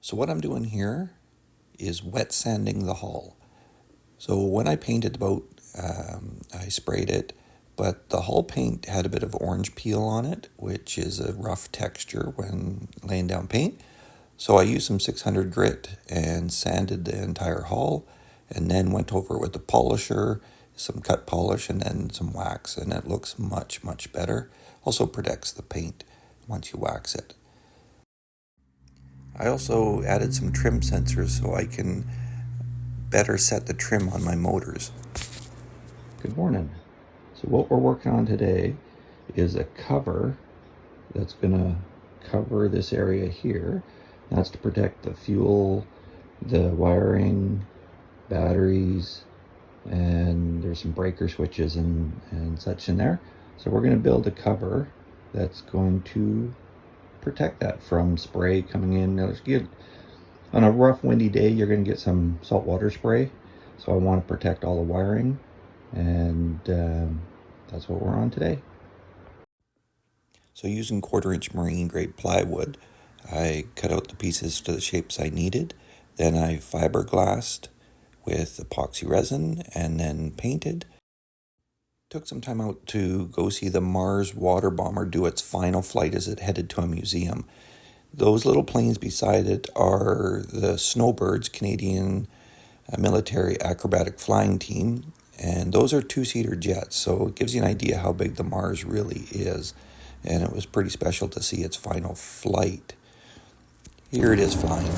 So what I'm doing here is wet sanding the hull. So when I painted the boat, I sprayed it, but the hull paint had a bit of orange peel on it, which is a rough texture when laying down paint. So I used some 600 grit and sanded the entire hull, and then went over it with the polisher, some cut polish, and then some wax, and it looks much, much better. Also protects the paint once you wax it. I also added some trim sensors so I can better set the trim on my motors. Good morning. So what we're working on today is a cover that's going to cover this area here. That's to protect the fuel, the wiring, batteries, and there's some breaker switches and such in there. So we're going to build a cover that's going to protect that from spray coming in. Now, on a rough windy day, you're going to get some saltwater spray. So I want to protect all the wiring, and that's what we're on today. So using 1/4-inch marine grade plywood, I cut out the pieces to the shapes I needed. Then I fiberglassed with epoxy resin and then painted. Took some time out to go see the Mars water bomber do its final flight as it headed to a museum. Those little planes beside it are the Snowbirds, Canadian military acrobatic flying team, and those are 2-seater jets, so it gives you an idea how big the Mars really is, and it was pretty special to see its final flight. Here it is flying.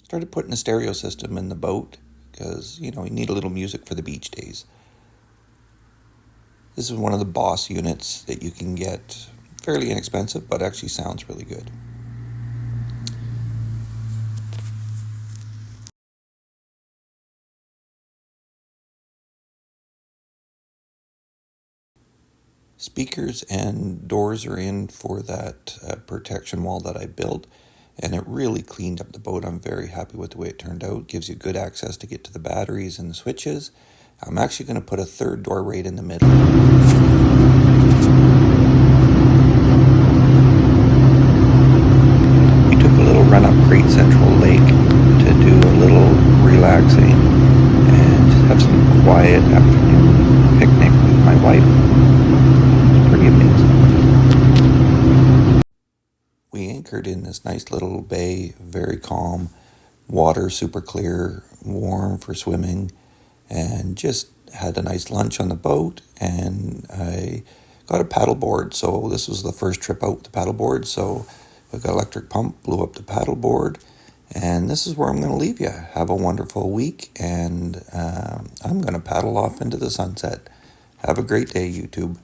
Started putting a stereo system in the boat because, you need a little music for the beach days. This is one of the Boss units that you can get fairly inexpensive, but actually sounds really good. Speakers and doors are in for that protection wall that I built, and it really cleaned up the boat. I'm very happy with the way it turned out. Gives you good access to get to the batteries and the switches. I'm actually going to put a third door right in the middle. We took a little run up Great Central Lake to do a little relaxing and just have some quiet afternoon picnic with my wife. Pretty amazing. We anchored in this nice little bay, very calm, water super clear, warm for swimming, and just had a nice lunch on the boat, and I got a paddleboard. So this was the first trip out with the paddleboard. So I got an electric pump, blew up the paddleboard, and this is where I'm going to leave you. Have a wonderful week, and I'm going to paddle off into the sunset. Have a great day, YouTube.